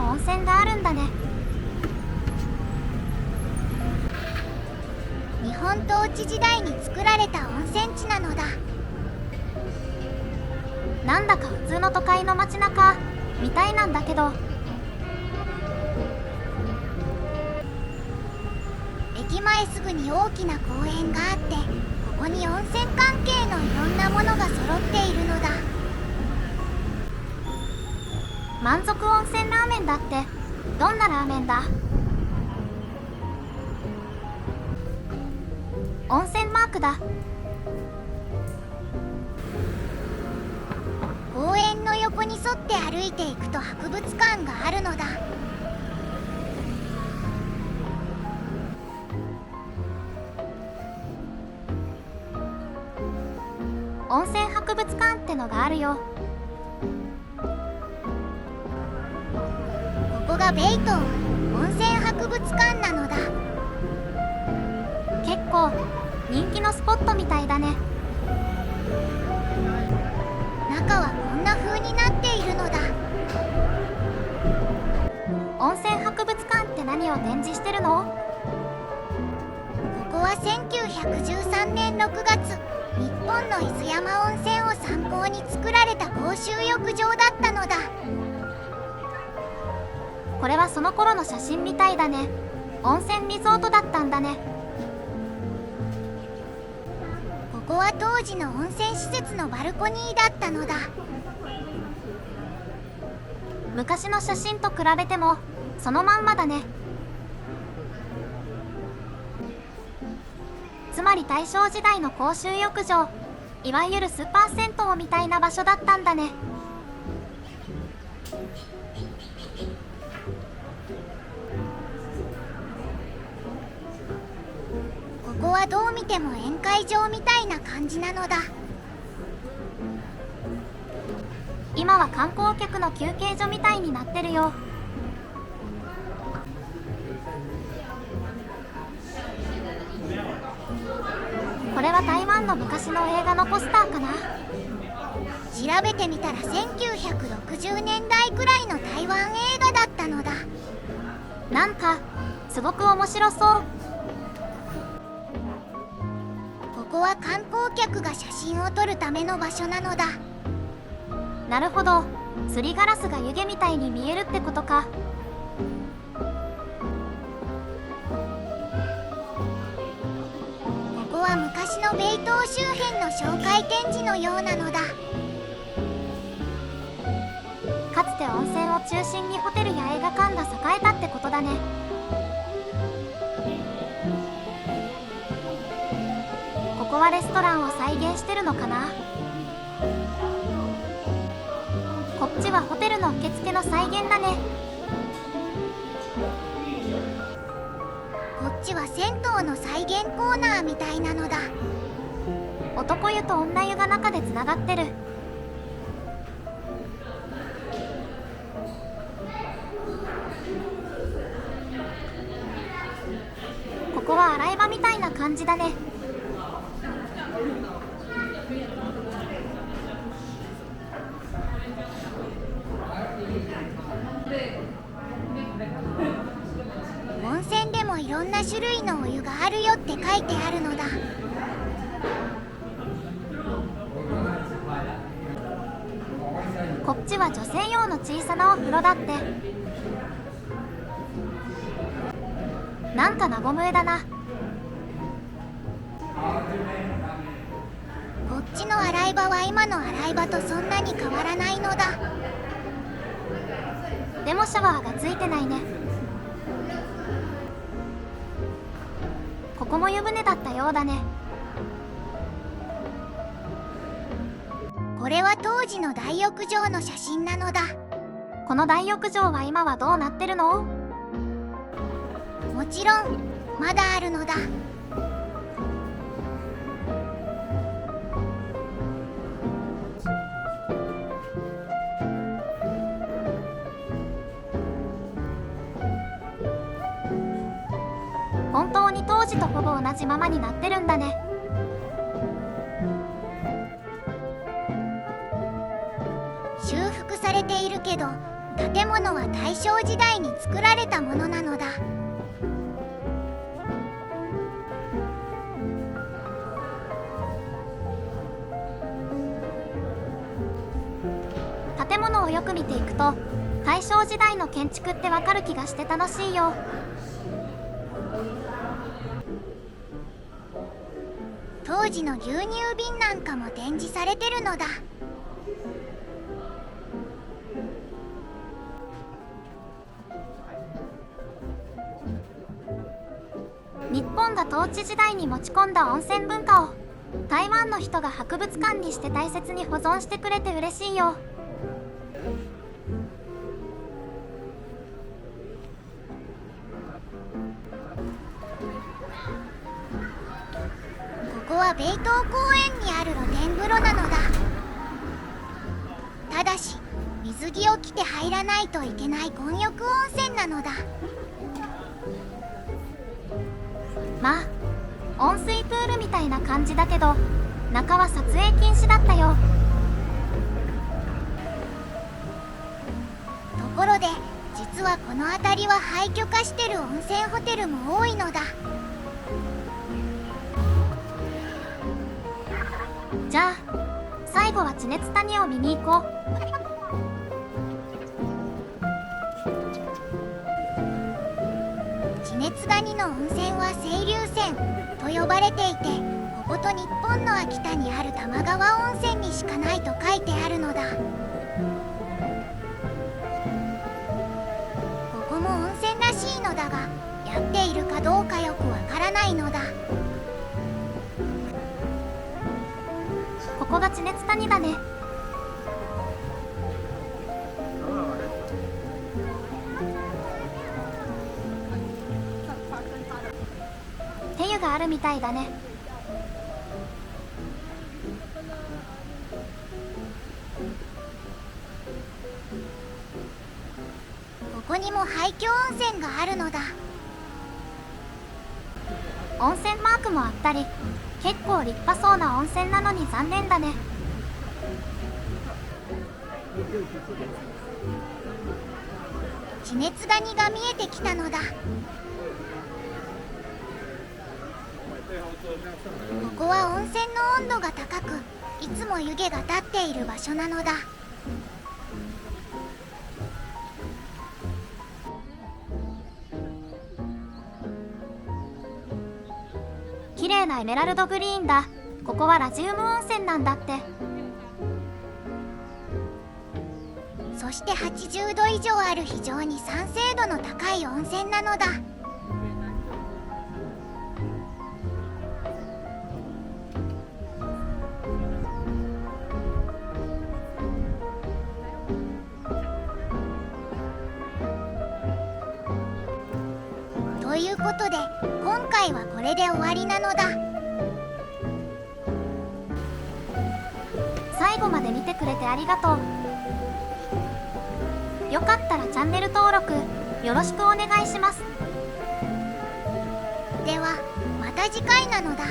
温泉があるんだね。日本統治時代に作られた温泉地なのだ。なんだか普通の都会の街中みたいなんだけど、駅前すぐに大きな公園があって、ここに温泉関係のいろんなものが揃っているのだ。満足温泉ラーメンだって。どんなラーメンだ？温泉マークだ。公園の横に沿って歩いていくと博物館があるのだ。温泉博物館ってのがあるよ。ここがベイトン温泉博物館なのだ。結構人気のスポットみたいだね。中はこんな風になっているのだ。温泉博物館って何を展示してるの？ここは1913年6月、日本の伊豆山温泉を参考に作られた公衆浴場だったのだ。これはその頃の写真みたいだね。温泉リゾートだったんだね。ここは当時の温泉施設のバルコニーだったのだ。昔の写真と比べてもそのまんまだね。つまり大正時代の公衆浴場、いわゆるスーパー銭湯みたいな場所だったんだね。ここはどう見ても宴会場みたいな感じなのだ。今は観光客の休憩所みたいになってるよ。これは台湾の昔の映画のポスターかな。調べてみたら1960年代くらいの台湾映画だったのだ。なんかすごく面白そう。ここは観光客が写真を撮るための場所なのだ。なるほど、すりガラスが湯気みたいに見えるってことか。ここは昔のベイ島周辺の紹介展示のようなのだ。かつて温泉を中心にホテルや映画館が栄えたってことだね。ここはレストランを再現してるのかな。こっちはホテルの受付の再現だね。こっちは銭湯の再現コーナーみたいなのだ。男湯と女湯が中でつながってる。ここは洗い場みたいな感じだね。温泉でもいろんな種類のお湯があるよって書いてあるのだ。こっちは女性用の小さなお風呂だって。なんかなごむえだな。こっちの洗い場は今の洗い場とそんなに変わらないのだ。でもシャワーがついてないね。ここも湯船だったようだね。これは当時の大浴場の写真なのだ。この大浴場は今はどうなってるの？もちろんまだあるのだ。本当に当時とほぼ同じままになってるんだね。修復されているけど建物は大正時代に作られたものなのだ。建物をよく見ていくと大正時代の建築ってわかる気がして楽しいよ。当時の牛乳瓶なんかも展示されてるのだ。日本が統治時代に持ち込んだ温泉文化を台湾の人が博物館にして大切に保存してくれて嬉しいよ。ここは米東公園にある露天風呂なのだ。ただし水着を着て入らないといけない混浴温泉なのだ。まあ温水プールみたいな感じだけど中は撮影禁止だったよ。ところで実はこの辺りは廃墟化してる温泉ホテルも多いのだ。じゃあ最後は地熱谷を見に行こう。地熱谷の温泉は清流泉と呼ばれていて、ここと日本の秋田にある玉川温泉にしかないと書いてあるのだ。ここも温泉らしいのだが、やっているかどうかよくわからないのだ。ここが地熱谷だね。手湯があるみたいだね。ここにも廃墟温泉があるのだ。温泉マークもあったり、結構立派そうな温泉なのに残念だね。地熱谷が見えてきたのだ。ここは温泉の温度が高く、いつも湯気が立っている場所なのだ。綺麗なエメラルドグリーンだ。ここはラジウム温泉なんだって。そして80度以上ある非常に酸性度の高い温泉なのだ。ということで今回はこれで終わりなのだ。最後まで見てくれてありがとう。よかったらチャンネル登録よろしくお願いします。ではまた次回なのだ。